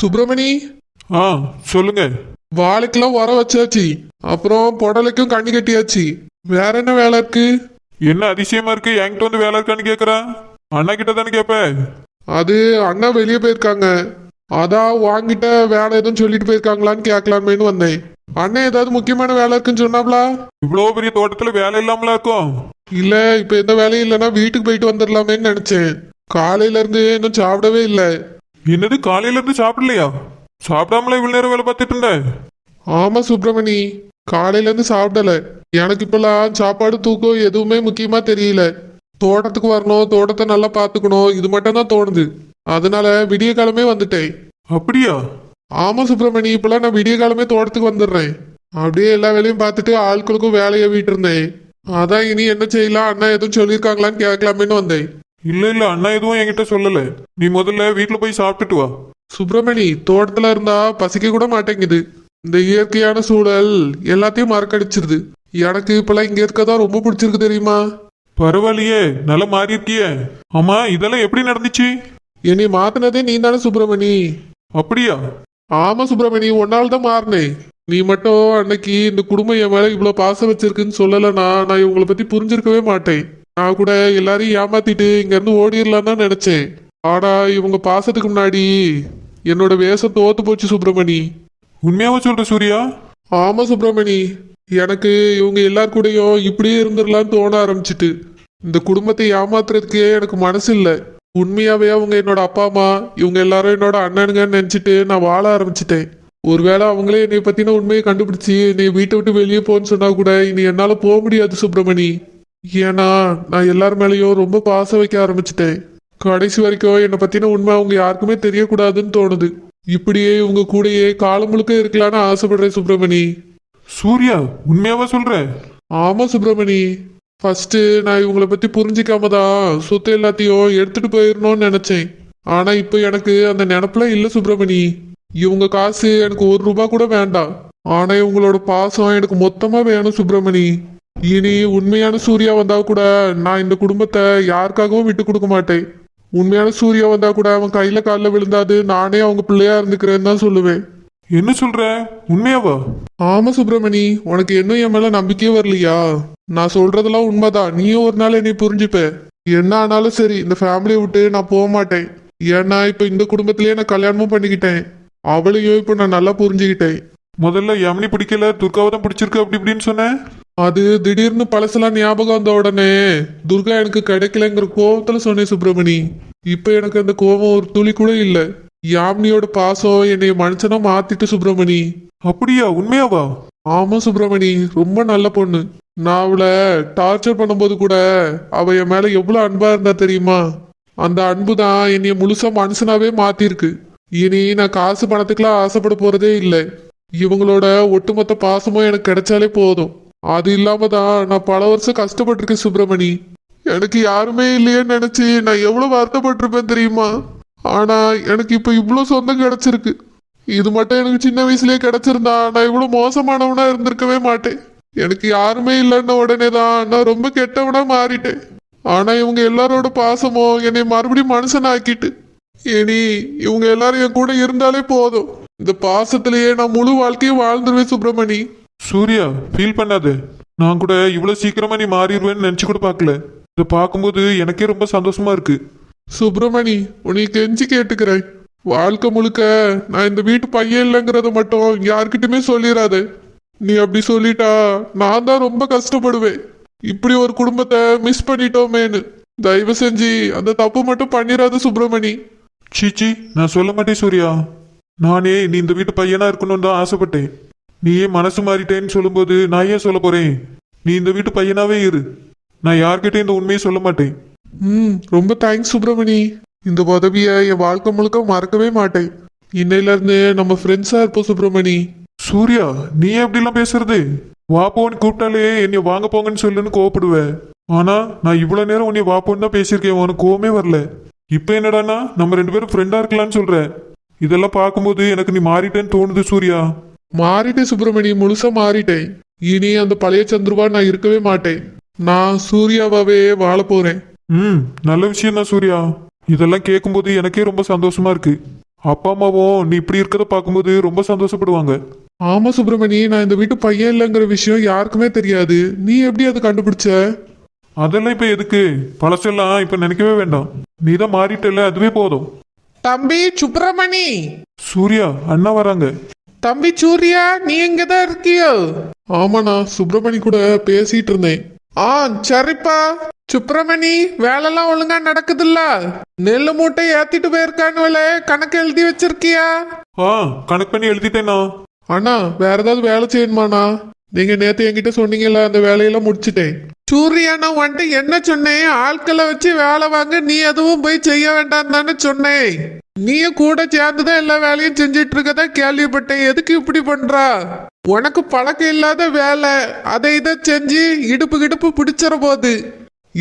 சுப்பிரமணி, ஆ, சொல்லுங்க. வாழைக்கெல்லாம் உர வச்சாச்சு. அப்புறம் புடலைக்கும் கண்ணி கட்டியாச்சு. வேற என்ன வேலை இருக்கு? என்ன அதிசயமா இருக்கு, என்கிட்ட வந்து வேலை இருக்கான்னு கேக்குறா? அண்ணா கிட்ட தானே கேப்ப. அது அண்ணா வெளியே போயிருக்காங்க. அதான் வாங்கிட்ட வேலை எதுவும் சொல்லிட்டு போயிருக்காங்களான்னு கேட்கலாமேன்னு வந்தேன். அண்ணன் ஏதாவது முக்கியமான வேலை இருக்குன்னு சொன்னாப்ளா? இவ்வளவு பெரிய தோட்டத்துல வேலை இல்லாமலா இருக்கும்? இல்ல, இப்ப எந்த வேலையும் இல்லைன்னா வீட்டுக்கு போயிட்டு வந்துடலாமேன்னு நினைச்சேன். காலையில இருந்து இன்னும் சாப்பிடவே இல்லை. என்னது, காலையில இருந்து சாப்பிடலையா? சாப்பிடாமல இவ்வளவு நேரம் வேலை பார்த்துட்டு இருந்த? ஆமா சுப்பிரமணி, காலையில இருந்து சாப்பிடல. எனக்கு இப்பெல்லாம் சாப்பாடு தூக்கம் எதுவுமே முக்கியமா தெரியல. தோட்டத்துக்கு வரணும், தோட்டத்தை நல்லா பாத்துக்கணும், இது மட்டும் தான் தோணுது. அதனால விடிய காலமே வந்துட்டேன். அப்படியா? ஆமா சுப்பிரமணி, இப்பெல்லாம் நான் விடிய காலமே தோட்டத்துக்கு வந்துடுறேன். அப்படியே எல்லா வேலையும் பார்த்துட்டு ஆட்களுக்கும் வேலையை வீட்டு இருந்தேன். அதான் இனி என்ன செய்யலாம், அண்ணா எதுவும் சொல்லியிருக்காங்களான்னு கேட்கலாமேன்னு வந்தேன். இல்ல இல்ல, அண்ணா எதுவும் என்கிட்ட சொல்லல. நீ முதல்ல வீட்டுல போய் சாப்பிட்டுட்டு வா. சுப்பிரமணி, தோட்டத்துல இருந்தா பசிக்க கூட மாட்டேங்குது. இந்த இயற்கையான சூழல் எல்லாத்தையும் மறக்கடிச்சிருது. எனக்கு இப்பெல்லாம் இங்க இருக்கதான் ரொம்ப பிடிச்சிருக்கு தெரியுமா? பரவாயில்லையே, நல்லா மாறி இருக்கியே. ஆமா, இதெல்லாம் எப்படி நடந்துச்சு? என்னை மாத்தினதே நீ தானே சுப்பிரமணி? அப்படியா? ஆமா சுப்பிரமணி, ஒன்னால தான் மாறினேன். நீ மட்டும் அன்னைக்கு இந்த குடும்பம் என் மேல இவ்வளவு பாசம் வச்சிருக்குன்னு சொல்லலைன்னா நான் இவங்களை பத்தி புரிஞ்சிருக்கவே மாட்டேன். நான் கூட எல்லாரையும் ஏமாத்திட்டு இங்க இருந்து ஓடிடலாம் தான் நினைச்சேன். ஆனா இவங்க பாசத்துக்கு முன்னாடி என்னோட வேஷம் தோத்து போச்சு சுப்பிரமணி. உண்மையாவா சொல்ற சூர்யா? ஆமா சுப்பிரமணி, எனக்கு இவங்க எல்லார் கூடயும் இப்படியே இருந்துடலான்னு தோண ஆரம்பிச்சிட்டு. இந்த குடும்பத்தை ஏமாத்துறதுக்கே எனக்கு மனசு இல்லை. உண்மையாவே அவங்க என்னோட அப்பா அம்மா, இவங்க எல்லாரும் என்னோட அண்ணனுங்கன்னு நினைச்சிட்டு நான் வாழ ஆரம்பிச்சிட்டேன். ஒருவேளை அவங்களே என்னை பத்தின உண்மையை கண்டுபிடிச்சி என்னை வீட்டை விட்டு வெளியே போன்னு சொன்னா கூட இனி என்னால போக முடியாது சுப்பிரமணி. ஏன்னா நான் எல்லார் மேலேயும் ரொம்ப பாசம் வைக்க ஆரம்பிச்சிட்டேன். கடைசி வரைக்கும் என்னை பத்தின உண்மை அவங்க யாருக்குமே தெரியக்கூடாதுன்னு தோணுது. இப்படியே இவங்க கூடயே காலம் முழுக்க இருக்கலான்னு ஆசைப்படுறேன் சுப்பிரமணி. சூர்யா, உண்மையாவா சொல்ற? ஆமா சுப்பிரமணி, ஃபர்ஸ்ட் நான் இவங்களை பத்தி புரிஞ்சிக்காம தான் சொத்து எல்லாத்தையும் எடுத்துட்டு போயிடணும்னு நினைச்சேன். ஆனா இப்போ எனக்கு அந்த நினப்புல இல்ல சுப்பிரமணி. இவங்க காசு எனக்கு ₹1 கூட வேண்டாம். ஆனா இவங்களோட பாசம் எனக்கு மொத்தமா வேணும் சுப்பிரமணி. இனி உண்மையான சூர்யா வந்தா கூட நான் இந்த குடும்பத்தை யாருக்காகவும் விட்டு கொடுக்க மாட்டேன். உண்மையான சூர்யா வந்தா கூட அவன் கையில காலில் விழுந்தாது நானே அவங்க பிள்ளையா இருந்துக்கிறேன்னு தான் சொல்லுவேன். என்ன சொல்ற? உண்மையாவா? ஆமா சுப்பிரமணி, உனக்கு இன்னும் என் மேல நம்பிக்கையே வரலையா? நான் சொல்றதெல்லாம் உண்மைதான். நீயும் ஒரு நாள் என்னை புரிஞ்சுப்ப. என்ன ஆனாலும் சரி, இந்த ஃபேமிலியை விட்டு நான் போக மாட்டேன். ஏன்னா இப்ப இந்த குடும்பத்திலேயே நான் கல்யாணமும் பண்ணிக்கிட்டேன். அவளையும் இப்ப நான் நல்லா புரிஞ்சுக்கிட்டேன். முதல்ல யமனி பிடிக்கல, துர்காவை தான் பிடிச்சிருக்கு அப்படி இப்படின்னு சொன்னேன். அது திடீர்னு பழசெல்லாம் ஞாபகம் வந்த உடனே துர்கா எனக்கு கிடைக்கலங்கிற கோபத்துல சொன்னேன் சுப்பிரமணி. இப்ப எனக்கு அந்த கோபம் ஒரு துளி கூட இல்ல. யாமினியோட பாசம் என்னைய மனுஷனா மாத்திட்டு சுப்பிரமணி. அப்படியா? உண்மையாவா? ஆமா சுப்பிரமணி, ரொம்ப நல்ல பொண்ணு. நான் அவளை டார்ச்சர் பண்ணும்போது கூட அவ என் மேல எவ்வளவு அன்பா இருந்தா தெரியுமா? அந்த அன்பு தான் என்னைய முழுசா மனுஷனாவே மாத்திருக்கு. இனி நான் காசு பணத்துக்கெல்லாம் ஆசைப்பட போறதே இல்லை. இவங்களோட ஒட்டுமொத்த பாசமும் எனக்கு கிடைச்சாலே போதும். அது இல்லாம தான் நான் பல வருஷம் கஷ்டப்பட்டிருக்கேன் சுப்பிரமணி. எனக்கு யாருமே இல்லையேன்னு நினைச்சு நான் எவ்வளவு வருத்தப்பட்டிருப்பேன் தெரியுமா? ஆனா எனக்கு இப்ப இவ்வளவு சொந்தம் கிடைச்சிருக்கு. இது மட்டும் எனக்கு சின்ன வயசுலயே கிடைச்சிருந்தா நான் இவ்வளவு மோசமானவனா இருந்திருக்கவே மாட்டேன். எனக்கு யாருமே இல்லைன்ன உடனே தான் நான் ரொம்ப கெட்டவனா மாறிட்டேன். ஆனா இவங்க எல்லாரோட பாசமும் என்னை மறுபடியும் மனுஷன் ஆக்கிட்டு. இனி இவங்க எல்லாரும் என் கூட இருந்தாலே போதும். இந்த பாசத்திலேயே நான் முழு வாழ்க்கையும் வாழ்ந்துருவேன் சுப்பிரமணி. சூர்யா, ஃபீல் பண்ணாத. நான் கூட இவ்வளவு சீக்கிரமா நீ மாறிடுவேன்னு நினைச்சு கூட பார்க்கல. இதை பார்க்கும்போது எனக்கே ரொம்ப சந்தோஷமா இருக்கு. சுப்பிரமணி, உன்னை கெஞ்சி கேட்டுக்கிறேன். வாழ்க்கை முழுக்க நான் இந்த வீட்டு பையன் இல்லைங்கிறத மட்டும் யார்கிட்டயுமே சொல்லிடாத. நீ அப்படி சொல்லிட்டா நான் தான் ரொம்ப கஷ்டப்படுவேன். இப்படி ஒரு குடும்பத்தை மிஸ் பண்ணிட்டோமேன்னு. தயவு செஞ்சு அந்த தப்பு மட்டும் பண்ணிடாத சுப்பிரமணி. சீச்சி, நான் சொல்ல மாட்டேன் சூர்யா. நானே நீ இந்த வீட்டு பையனா இருக்கணும்னு தான் ஆசைப்பட்டேன். நீ ஏன் மனசு மாறிட்டேன்னு சொல்லும்போது நான் ஏன் சொல்ல போறேன்? நீ இந்த வீட்டு பையனாவே இரு. நான் யார்கிட்டயும் இந்த உண்மையை சொல்ல மாட்டேன். ரொம்ப தேங்க்ஸ் சுப்பிரமணி. இந்த உதவியை என் வாழ்க்கை முழுக்க மறக்கவே மாட்டேன். இன்னையில இருந்து நம்ம ஃப்ரெண்ட்ஸா இருப்போம் சுப்பிரமணி. சூர்யா, நீ ஏன் அப்படிலாம் பேசுறது? வாப்போன்னு கூப்பிட்டாலே என்னை வாங்க போங்கன்னு சொல்லுன்னு கோவப்படுவேன். ஆனா நான் இவ்வளவு நேரம் உன்னை வாப்போன்னு தான் பேசியிருக்கேன், உனக்கு கோவமே வரல. இப்ப என்னடானா நம்ம 2 பேரும் ஃப்ரெண்டா இருக்கலாம்னு சொல்ற. இதெல்லாம் பார்க்கும்போது எனக்கு நீ மாறிட்டேன்னு தோணுது சூர்யா. மாறிட்டேன் சுப்பிரமணி, முழுசா மாறிட்டேன். இனி அந்த பழைய சந்துருவா நான் இருக்கவே மாட்டேன். நான் சூர்யாவாவே வாழ போறேன். நல்ல விஷயம் தான் சூர்யா. இதெல்லாம் கேட்கும்போது எனக்கே ரொம்ப சந்தோஷமா இருக்கு. அப்பா அம்மாவும் நீ இப்படி இருக்கிறத பார்க்கும்போது ரொம்ப சந்தோஷப்படுவாங்க. ஆமா சுப்பிரமணி, நான் இந்த வீட்டு பையன் இல்லைங்கிற விஷயம் யாருக்குமே தெரியாது. நீ எப்படி அதை கண்டுபிடிச்ச? அதெல்லாம் இப்ப எதுக்கு? பழசெல்லாம் இப்ப நினைக்கவே வேண்டாம். நீ தான் மாறிட்டல, அதுவே போதும். தம்பி சுப்பிரமணி. சூர்யா, அண்ணா வராங்க. தம்பி சூர்யா, நீ எங்கதான் இருக்கியோ? ஆமாண்ணா, சுப்பிரமணி கூட பேசிட்டு இருந்தேன். ஆ சரிப்பா. சுப்பிரமணி, வேலைலாம் ஒழுங்கா நடக்குதுல்ல? நெல்லு மூட்டை ஏத்திட்டு போயிருக்கானுவல, கணக்கு எழுதி வச்சிருக்கியா? ஆ, கணக்கு பண்ணி எழுதிட்டேனா. அண்ணா, வேற ஏதாவது வேலை செய்யணுமாண்ணா? நீங்க நேத்து என்கிட்ட சொன்னீங்கல்ல, அந்த வேலையெல்லாம் முடிச்சிட்டேன். சூர்யா, நான் வந்துட்டு என்ன சொன்னேன்? ஆட்களை வச்சு வேலை வாங்க, நீ எதுவும் போய் செய்ய வேண்டாம் தானே சொன்னேன். நீயும் கூட சேர்ந்துதான் எல்லா வேலையும் செஞ்சிட்டு இருக்கதா கேள்விப்பட்டேன். எதுக்கு இப்படி பண்றா? உனக்கு பழக்கம் இல்லாத வேலை, அதை இதை செஞ்சு இடுப்பு கிடுப்பு பிடிச்சிட போகுது.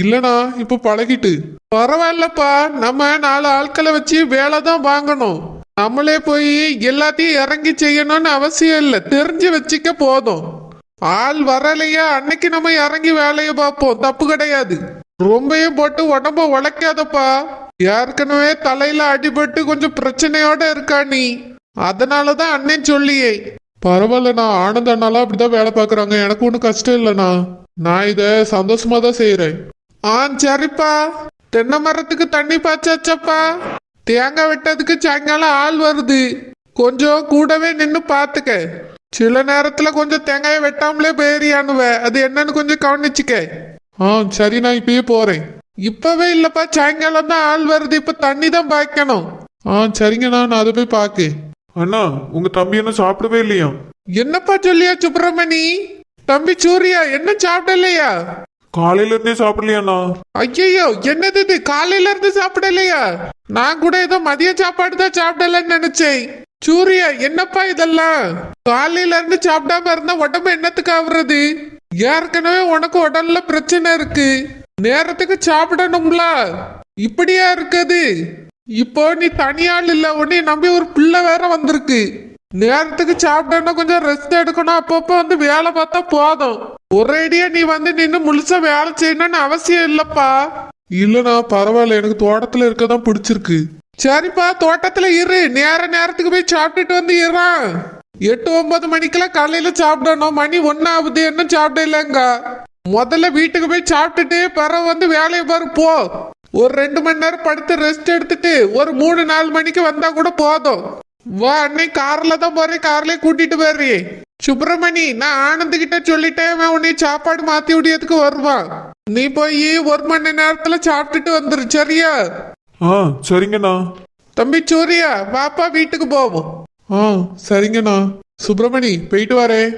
இல்லனா இப்ப பழகிட்டு. பரவாயில்லப்பா, நம்ம 4 ஆட்களை வச்சு வேலை தான் வாங்கணும். நம்மளே போய் எல்லாத்தையும் இறங்கி செய்யணும்னு அவசியம் இல்லை, தெரிஞ்சு வச்சுக்க போதும். ஆள் வரலையா அன்னைக்கு நம்ம இறங்கி வேலையை பார்ப்போம், தப்பு கிடையாது. ரொம்பவும் போட்டு உடம்ப உழைக்காதப்பா. ஏற்கனவே தலையில அடிபட்டு கொஞ்சம் பிரச்சனையோட இருக்கா நீ, அதனாலதான் அண்ணன் சொல்லியே. பரவாயில்லண்ணா, ஆனந்த அண்ணாலாம் அப்படிதான் வேலை பார்க்கறாங்க, எனக்கு ஒன்றும் கஷ்டம் இல்லைண்ணா. நான் இதை சந்தோஷமா தான் செய்யறேன். ஆ சரிப்பா. தென்னை மரத்துக்கு தண்ணி பாய்ச்சாச்சப்பா? தேங்காய் வெட்டதுக்கு சாயங்காலம் ஆள் வருது, கொஞ்சம் கூடவே நின்று பார்த்துக்க. சில நேரத்துல கொஞ்சம் தேங்காயை வெட்டாமலே போயிரியானுவ, அது என்னன்னு கொஞ்சம் கவனிச்சுக்க. ஆ சரி, நான் இப்பயே போறேன். இப்பவே இல்லப்பா, சாயங்காலம் தான் ஆள் வருது, இப்ப தண்ணி தான் பாய்க்கணும். ஆ சரிங்கண்ணா, நான் அதை போய் பாக்கு. அண்ணா, உங்க தம்பி என்ன சாப்பிடவே இல்லையா? என்னப்பா சொல்லியா சுப்பிரமணி? தம்பி சூர்யா என்ன சாப்பிடலையா? காலையில இருந்தே சாப்பிடலையாண்ணா? ஐயோ, என்னது இது? காலையில இருந்து சாப்பிடலையா? நான் கூட ஏதோ மதிய சாப்பாடு தான் சாப்பிடலன்னு நினைச்சேன். சூர்யா, என்னப்பா இதெல்லாம்? காலையில இருந்து சாப்பிடாம இருந்தா உடம்பு என்னத்துக்கு ஆகுறது? ஏற்கனவே உனக்கு உடல்ல பிரச்சனை இருக்கு, நேரத்துக்கு சாப்பிடணும்ல. இப்படியா இருக்குது? இப்போ நீ தனியாள் இல்ல, உன்னை நம்பி ஒரு பிள்ளை வேற வந்திருக்கு. நேரத்துக்கு சாப்பிடணும், கொஞ்சம் ரெஸ்ட் எடுக்கணும், அப்பப்போ வந்து வேலை பார்த்தா போதும். ஒரேடியா நீ வந்து நின்று முழுசா வேலை செய்யணும்னு அவசியம் இல்லப்பா. இல்லண்ணா பரவாயில்ல, எனக்கு தோட்டத்துல இருக்கதான் பிடிச்சிருக்கு. சரிப்பா, தோட்டத்துல இரு, நேரத்துக்கு போய் சாப்பிட்டுட்டு வந்து இறா. 8-9 மணிக்கெல்லாம் காலையில சாப்பிடணும், மணி 1 ஆகுது, என்ன சாப்பிட இல்லைங்க. முதல்ல வீட்டுக்கு போய் சாப்பிட்டுட்டு பிறகு வந்து வேலையை பாரு போ. ஒரு 2 மணி நேரம் படுத்து ரெஸ்ட் எடுத்துட்டு ஒரு 3-4 மணிக்கு வந்தா கூட போதும். வா, அன்னை கார்ல தான் போறேன், கார்லயே கூட்டிட்டு போறேன். சுப்பிரமணி, நான் ஆனந்த் கிட்ட சொல்லிட்டேன், உன்னை சாப்பாடு மாத்தி விடியதுக்கு வருவான். நீ போய் 1 மணி நேரத்துல சாப்பிட்டுட்டு வந்துரு, சரியா? ஆ சரிங்கண்ணா. தம்பி சூர்யா, வாப்பா வீட்டுக்கு போவோம். ஆ சரிங்கண்ணா. சுப்பிரமணி, போயிட்டு வரேன்.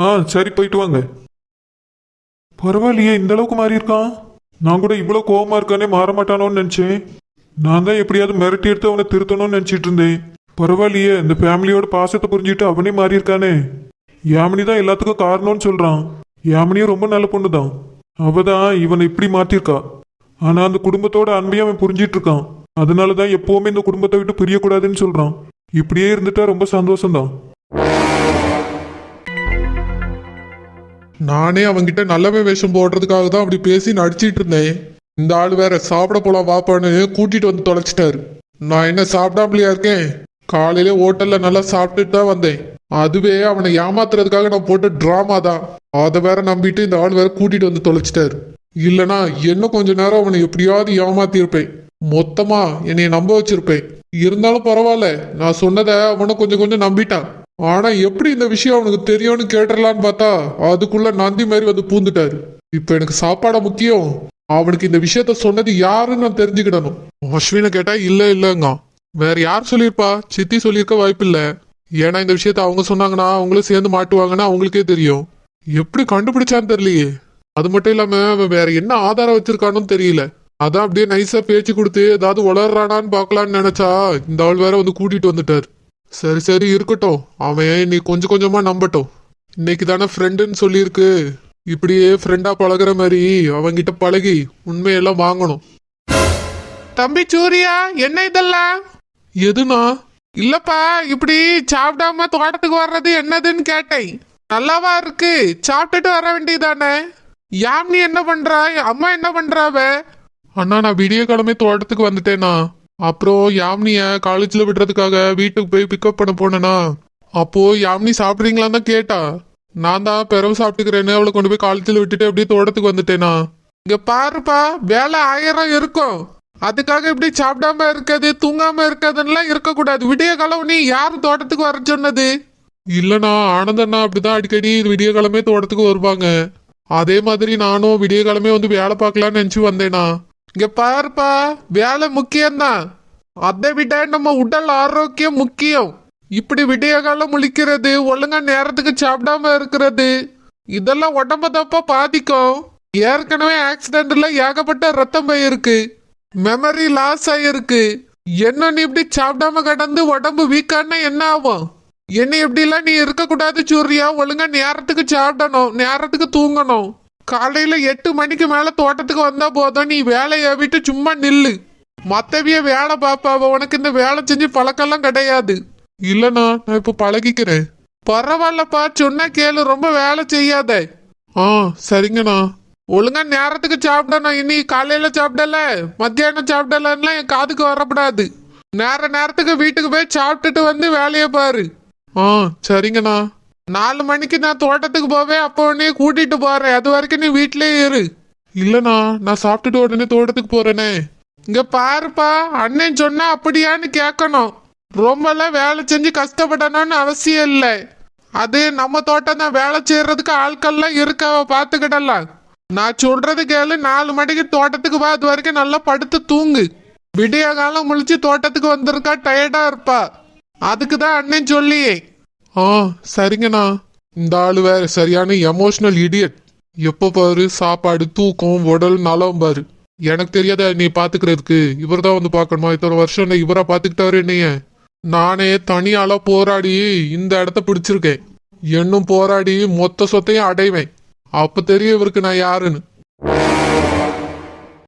ஆ சரி, போயிட்டு வாங்க. பரவாயில்லையே, இந்த அளவுக்கு மாறி இருக்கான். நான் கூட இவ்வளவு கோவமா இருக்கானே மாற மாட்டானோன்னு நினைச்சேன். நான் தான் எப்படியாவது மிரட்டி எடுத்து அவனை திருத்தணும்னு நினைச்சிட்டு இருந்தேன். பரவாயில்லையே, இந்த ஃபேமிலியோட பாசத்தை புரிஞ்சுட்டு அவனே மாறி இருக்கானே. யாமினி தான் எல்லாத்துக்கும் காரணம்னு சொல்றான். யாமினியும் ரொம்ப நல்ல பொண்ணு தான், அவதான் இவனை இப்படி மாத்திருக்கா. ஆனா அந்த குடும்பத்தோட அன்பையும் அவன் புரிஞ்சிட்டு இருக்கான். அதனாலதான் எப்பவுமே இந்த குடும்பத்தை விட்டு பிரியக்கூடாதுன்னு சொல்றான். இப்படியே இருந்துட்டா ரொம்ப சந்தோஷம்தான். நானே அவங்கிட்ட நல்லவே வேஷம் போடுறதுக்காக தான் அப்படி பேசி நடிச்சிட்டு இருந்தேன். இந்த ஆள் வேற சாப்பிட போலாம் வாப்பான்னு கூட்டிட்டு வந்து தொலைச்சிட்டாரு. நான் என்ன சாப்பிடாமலையா இருக்கேன்? காலையில ஹோட்டல்ல நல்லா சாப்பிட்டுட்டு தான் வந்தேன். அதுவே அவனை ஏமாத்துறதுக்காக நான் போட்ட டிராமா தான். அதை வேற நம்பிட்டு இந்த ஆள் வேற கூட்டிட்டு வந்து தொலைச்சிட்டாரு. இல்லனா இன்னும் கொஞ்ச நேரம் அவனை எப்படியாவது ஏமாத்தி இருப்பேன், மொத்தமா என்னைய நம்ப வச்சிருப்பேன். இருந்தாலும் பரவாயில்ல, நான் சொன்னதை அவனை கொஞ்சம் கொஞ்சம் நம்பிட்டான். ஆனா எப்படி இந்த விஷயம் அவனுக்கு தெரியும்னு கேட்டுடலான்னு பார்த்தா அதுக்குள்ள நந்தி மாதிரி வந்து பூந்துட்டாரு. இப்ப எனக்கு சாப்பாட முக்கியம், அவனுக்கு இந்த விஷயத்த சொன்னது யாருன்னு நான் தெரிஞ்சுக்கிடணும். அஸ்வினை கேட்டா இல்லங்க, வேற யார் சொல்லியிருப்பா? சித்தி சொல்லியிருக்க வாய்ப்பு இல்ல. ஏன்னா இந்த விஷயத்த அவங்க சொன்னாங்கன்னா அவங்களும் சேர்ந்து மாட்டுவாங்கன்னா அவங்களுக்கே தெரியும். எப்படி கண்டுபிடிச்சான்னு தெரியலையே. அது மட்டும் இல்லாம அவன் வேற என்ன ஆதாரம் வச்சிருக்கான்னு தெரியல. அதான் அப்படியே நைஸா பேச்சு கொடுத்து ஏதாவது வளர்றானான்னு பாக்கலான்னு நினைச்சா இந்த ஆள் வேற வந்து கூட்டிட்டு வந்துட்டாரு. சரி சரி இருக்கட்டும், அவன் நீ கொஞ்சம் கொஞ்சமா நம்பட்டும். இன்னைக்கு தானே ஃப்ரெண்டுன்னு சொல்லியிருக்கு, இப்படியே ஃப்ரெண்டா பழகுற மாதிரி அவங்கிட்ட பழகி உண்மையெல்லாம் வாங்கணும். தம்பி சூர்யா, என்ன இதெல்லாம்? எதுனா? இல்லப்பா, இப்படி சாப்பிடாம தோட்டத்துக்கு வர்றது என்னதுன்னு கேட்டேன். நல்லாவா இருக்கு? சாப்பிட்டுட்டு வர வேண்டியதானே? யாமினி என்ன பண்றா? அம்மா என்ன பண்றாவ? அண்ணா, நான் விடிய கிழமை தோட்டத்துக்கு வந்துட்டேனா. அப்புறம் யாமினிய காலேஜ்ல விடுறதுக்காக வீட்டுக்கு போய் பிக்கப் பண்ண போனேனா, அப்போ யாமினி சாப்பிட்றீங்களான்னு தான் கேட்டா. நான் தான் பிறவு சாப்பிட்டுக்கிறேன்னு அவளை கொண்டு போய் காலேஜ்ல விட்டுட்டு அப்படியே தோட்டத்துக்கு வந்துட்டேனா. இங்க பாருப்பா, வேலை 1000 இருக்கும். அதுக்காக இப்படி சாப்பிடாம இருக்காது தூங்காம இருக்காதுன்னெலாம் இருக்கக்கூடாது. விடிய காலம் நீ யார் தோட்டத்துக்கு வர சொன்னது? இல்லைண்ணா, ஆனந்தண்ணா அப்படிதான் அடிக்கடி விடிய காலமே தோட்டத்துக்கு வருவாங்க. அதே மாதிரி நானும் விடிய காலமே வந்து வேலை பார்க்கலான்னு நினச்சி வந்தேனா. இங்க பாருப்பா, வேலை முக்கியம்தான். அதை விட நம்ம உடல் ஆரோக்கியம் முக்கியம். இப்படி விடிய காலம் முழிக்கிறது, ஒழுங்கா நேரத்துக்கு சாப்பிடாம இருக்கிறது, இதெல்லாம் உடம்ப தப்பா பாதிக்கும். ஏற்கனவே ஆக்சிடென்ட்ல ஏகப்பட்ட ரத்தம் போயிருக்கு, மெமரி லாஸ் ஆயிருக்கு. என்ன நீ இப்படி சாப்பிடாம கடந்து உடம்பு வீக்கானா என்ன ஆகும்? என்ன இப்படிலாம் நீ இருக்கக்கூடாது சூர்யா. ஒழுங்கா நேரத்துக்கு சாப்பிடணும், நேரத்துக்கு தூங்கணும். காலையில 8 மணிக்கு மேல தோட்டத்துக்கு வந்தா போதும். நீ வேலையை விட்டு சும்மா நில்லு. மத்தவிய வேலை பாப்பாவ, உனக்கு இந்த வேலை செஞ்சு பழக்கம்லாம் கிடையாது. இல்லண்ணா, நான் இப்ப பழகிக்கிறேன். பரவாயில்லப்பா, சொன்னா கேளு, ரொம்ப வேலை செய்யாத. ஆ சரிங்கண்ணா. ஒழுங்கா நேரத்துக்கு சாப்பிடணும். இனி காலையில சாப்பிடல, மத்தியானம் சாப்பிடலன்னா என் காதுக்கு வரக்கூடாது. நேரத்துக்கு வீட்டுக்கு போய் சாப்பிட்டுட்டு வந்து வேலையை பாரு. ஆ சரிங்கண்ணா. 4 மணிக்கு நான் தோட்டத்துக்கு போவேன், அப்போ உடனே கூட்டிட்டு போறேன். அது வரைக்கும் நீ வீட்லயே இரு. இல்லண்ணா, நான் சாப்பிட்டுட்டு உடனே தோட்டத்துக்கு போறேனே. இங்க பாருப்பா, அண்ணன் சொன்னா அப்படியான்னு கேட்கணும். ரொம்பலாம் வேலை செஞ்சு கஷ்டப்படணும்னு அவசியம் இல்லை. அது நம்ம தோட்டம் தான், வேலை செய்யறதுக்கு ஆட்கள்லாம் இருக்க, பார்த்துக்கிடலாம். நான் சொல்றது கேளு, 4 மணிக்கு தோட்டத்துக்கு வா. அது வரைக்கும் நல்லா படுத்து தூங்கு. விடிய காலம் முழிச்சு தோட்டத்துக்கு வந்திருக்கா, டயர்டா இருப்பா. அதுக்கு தான் அண்ணன் சொல்லியே. ஆ சரிங்கண்ணா. இந்த ஆளு வேற சரியான எமோஷனல் இடியட். எப்போ பாரு சாப்பாடு தூக்கம் உடல் நலம் பாரு. எனக்கு தெரியாத நீ பாத்துக்கிறதுக்கு இவர் தான் வந்து பார்க்கணுமா? இத்தனை வருஷம் இவரா பாத்துக்கிட்டாரு என்னைய. நானே தனியால போராடி இந்த இடத்த பிடிச்சிருக்கேன். இன்னும் போராடி மொத்த சொத்தையும் அடைவேன். அப்ப தெரியும் இவருக்கு நான் யாருன்னு.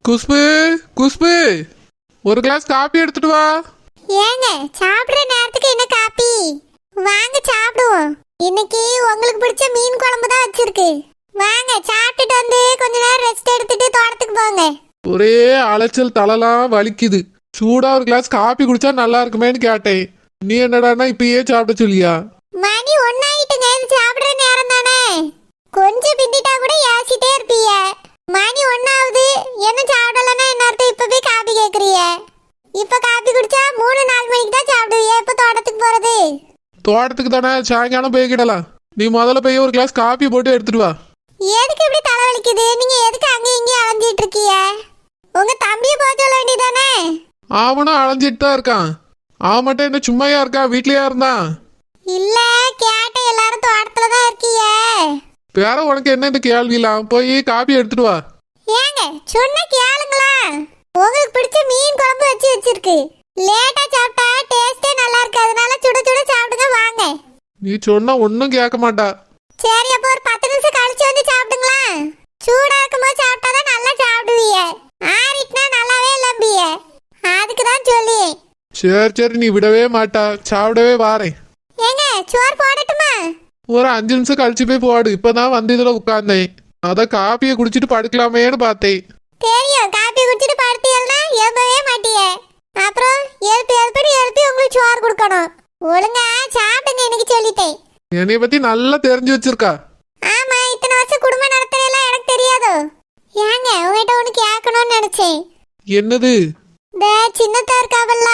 குஷ்பு, குஷ்பு, ஒரு கிளாஸ் காப்பி எடுத்துட்டு வா. ஏங்க சாப்பிடுற நேரத்துக்கு என்ன காப்பி? வாங்க சாப்பிடுவோம். இன்னைக்கு உங்களுக்கு பிடிச்ச மீன் குழம்பு தான் வச்சிருக்கு. வாங்க சாப்பிட்டுட்டு வந்து கொஞ்ச நேரம் ரெஸ்ட் எடுத்துட்டு தோட்டத்துக்கு போங்க. ஒரே அலைச்சல், தலைலாம் வலிக்குது. சூடா ஒரு கிளாஸ் காப்பி குடிச்சா நல்லா இருக்குமேன்னு கேட்டேன். நீ என்னடானா இப்பயே சாப்பிட சொல்லியா? மணி 1 ஆயிட்டுங்க, இது சாப்பிடுற நேரம் தானே. கொஞ்சம் பிந்திட்டா கூட ஏசிட்டே இருப்பீங்க. மணி 1 ஆகுது, என்ன சாப்பிடலன்னா என்ன அர்த்தம்? இப்ப போய் காப்பி கேக்குறீங்க. இப்ப காப்பி குடிச்சா 3-4 மணிக்கு தான் சாப்பிடுவீங்க. இப்ப தோட்டத்துக்கு போறது? தோட்டத்துக்கு தானே, சாயங்காலம் போய்கிடலாம். நீ முதல்ல போய் ஒரு கிளாஸ் காப்பி போட்டு எடுத்துட்டு வா. எதுக்கு இப்படி தலைவலிக்குது? நீங்க எதுக்கு அங்கேயும் இங்கேயும் அலைஞ்சிட்டு இருக்கீங்க? உங்க தம்பியை போக சொல்ல வேண்டியதானே? அவனும் அலைஞ்சிட்டு தான் இருக்கான். அவன் மட்டும் என்ன சும்மையா இருக்கான்? வீட்லயா இருந்தான்? இல்ல, கேட்ட எல்லாரும் தோட்டத்துல தான் இருக்கீங்க. வேற உனக்கு என்ன இந்த கேள்விலாம்? போய் காப்பி எடுத்துட்டு வா. ஏங்க சொன்ன கேளுங்களா? உங்களுக்கு பிடிச்ச மீன் குழம்பு வச்சிருக்கு. லேட்டா சாப்பிட்டா டேஸ்டே நல்லா இருக்கு. அதனால சுட சுட சாப்பிடுங்க வாங்க. நீ சொன்னா ஒன்னும் கேட்க மாட்டா. சரி, அப்போ ஒரு 10 நிமிஷம் கழிச்சு வந்து சாப்பிடுங்களா? சூடா இருக்கும்போது சாப்பிட்டாதான் நல்லா சாப்பிடுவீங்க. ஆறிட்டுனா நல்லாவே இல்லம்பிய. அதுக்கு தான் சொல்லி. சரி சரி, நீ விடவே மாட்டா. சாப்பிடவே வாரேன். ஏங்க சோறு போடட்டுமா? ஒரு 5 நிமிஷம் கழிச்சு போய் போடு. இப்பதான் வந்து இதுல உட்கார்ந்தேன். அதான் காப்பியை குடிச்சிட்டு படுக்கலாமேன்னு பார்த்தேன். தெரியும், காப்பி குடிச்சிட்டு படுத்தீங்கன்னா எழுப்பவே மாட்டீங்க. அப்புறம் எழுப்பி உங்களுக்கு சோறு கொடுக்கணும். ஒழுங்கா சாப்பிடுங்க எனக்கு சொல்லிட்டேன். என்னைய பத்தி நல்லா தெரிஞ்சு வச்சிருக்கா. ஆமா, இத்தனை வருஷம் குடும்பம் நடத்துறதெல்லாம் எனக்கு தெரியாதோ? ஏங்க உங்ககிட்ட ஒண்ணு கேட்கணும்னு நினைச்சேன். என்னது? இந்த சின்னத்தா இருக்காவல்ல,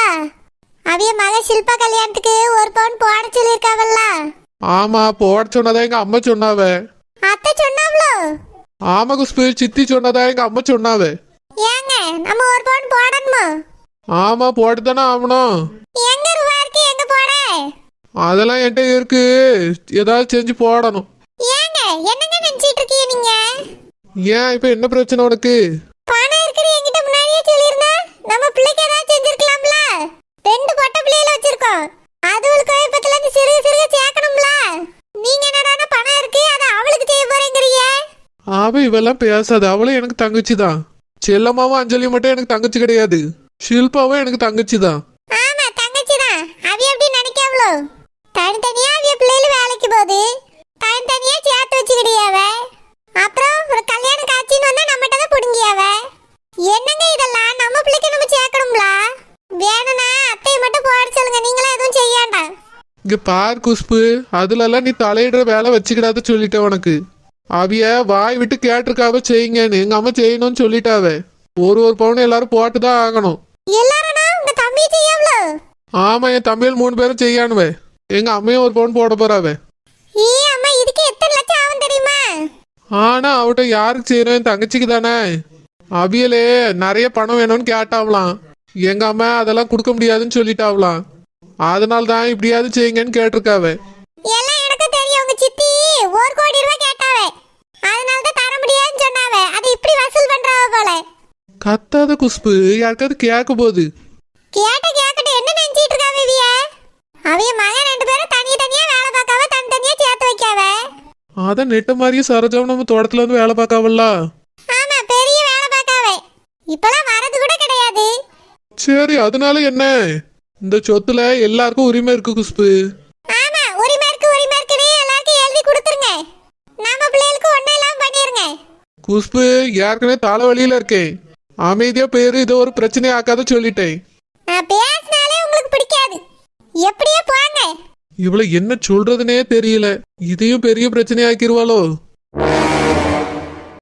அவிய மக ஷில்பா கல்யாணத்துக்கு 1 பவுன் போட சொல்லியிருக்காவல்ல. ஆமா, போட சொன்னதா எங்க அம்மா சொன்னாவ. அத்தை சொன்னாவளோ? ஆமா குஷ்பு, சித்தி சொன்னதா எங்க அம்மா சொன்னாவ. ஏங்க நம்ம 1 பவுன் போடணுமா? ஆமா, போட்டுதானே ஆகணும். எங்க ரூபா இருக்கு, எங்க போட? அதெல்லாம் என்கிட்ட இருக்கு. ஏதாவது செஞ்சு போடணும். ஏங்க என்னங்க நினைச்சிட்டு இருக்கீங்க நீங்க? ஏன் இப்ப என்ன பிரச்சனை உனக்கு? பணம் இருக்கிற என்கிட்ட முன்னாடியே சொல்லிருந்தா நம்ம பிள்ளைக்கு ஏதாவது செஞ்சிருக்கலாம்ல. 2 பொட்ட பிள்ளைகளை வச்சிருக்கோம். அதுகளுக்கு இப்பத்துல இருந்து சிறுக சேர்க்கணும்ல. நீங்க என்னடானா பணம் இருக்கு அதை அவளுக்கு செய்ய போறீங்கறீங்க. அவ இவெல்லாம் பேசாது. அவளும் எனக்கு தங்கச்சி தான். செல்லம்மாவும் அஞ்சலியும் மட்டும் எனக்கு தங்கச்சி கிடையாது. ஷில்பாவும் எனக்கு தங்கச்சி தான். ஆமா, தங்கச்சி தான். அவி அப்படி நினைக்காவளோ? தனித்தனியா அவிய பிள்ளைகள் வேலைக்கு போகுது, தனித்தனியா சேர்த்து வச்சுக்கிடியாவ. அப்புறம் ஒரு கல்யாண காட்சின்னு வந்தா நம்மகிட்ட தான் புடுங்கியாவ. என்னங்க இதெல்லாம்? நம்ம பிள்ளைக்கு நம்ம சேர்க்கணும்ல. வேணும்னா அத்தையை மட்டும் போட சொல்லுங்க, நீங்களே எதுவும் செய்யாண்டா. இங்க பார் குஷ்பு, அதுலலாம் நீ தலையிடுற வேலை வச்சுக்கிடாத சொல்லிட்டேன் உனக்கு. அவிய வாய் விட்டு கேட்டிருக்காவ செய்யுங்கன்னு, எங்க அம்மா செய்யணும்னு சொல்லிட்டாவே. ஒரு பவுன் எல்லாரும் போட்டுதான் ஆகணும். எல்லாரும் உங்க தம்பி செய்யவளோ? ஆமா, என் தம்பியில் 3 பேரும் செய்யானுவே. எங்க அம்மையும் 1 பவுன் போட போறாவே. அம்மா, இதுக்கு எத்தனை லட்சம் ஆகும் தெரியுமா? ஆனா அவட்ட யாருக்கு செய்யணும்? என் தங்கச்சிக்கு தானே. அவியலே நிறைய பணம் வேணும்னு கேட்டாவலாம். எங்க அம்மா அதெல்லாம் கொடுக்க முடியாதுன்னு சொல்லிட்டாவலாம். அதனால தான் இப்படியாவது செய்யுங்கன்னு கேட்டிருக்காவே. எல்லாம் எனக்கு தெரியும். உங்க சித்தி 1 கோடி ரூபாய் கேட்டாவே, அதனால தான் தர முடியாதுன்னு சொன்னாவே. அது இப்படி வசூல் பண்றாவ போல. கத்தாத குஷ்பு, யாருக்காவது கேட்க போகுது. கேட்ட என்ன நினைச்சிட்டு இருக்காவ இவிய? அவிய மகன் 2 பேரும் தனியா வேலை பார்க்காம தனியா சேர்த்து வைக்காவ. அதான் நெட்ட மாதிரியே சரோஜாவும் நம்ம தோட்டத்துல வந்து வேலை பார்க்காவல்ல. ஆமா, பெரிய வேலை பார்க்காவே. இப்பலாம் வரது கூட கிடையாது. சரி, அதனால என்ன? இந்த சொத்துல எல்லாருக்கும் உரிமை இருக்கு குஷ்பு. ஆமா, உரிமை இருக்குன்னு எல்லாருக்கும் எழுதி கொடுத்துருங்க. நம்ம பிள்ளைகளுக்கு ஒண்ணு எல்லாம் பண்ணிருங்க. குஷ்பு, ஏற்கனவே தலைவலியில இருக்கேன். அமைதியா பேரு இதை ஒரு பிரச்சனை ஆக்காத சொல்லிட்டேன். நான் பேசினாலே உங்களுக்கு பிடிக்காது. எப்படியே போங்க. இவள என்ன சொல்றதுனே தெரியல. இதையும் பெரிய பிரச்சனை ஆக்கிருவாளோ?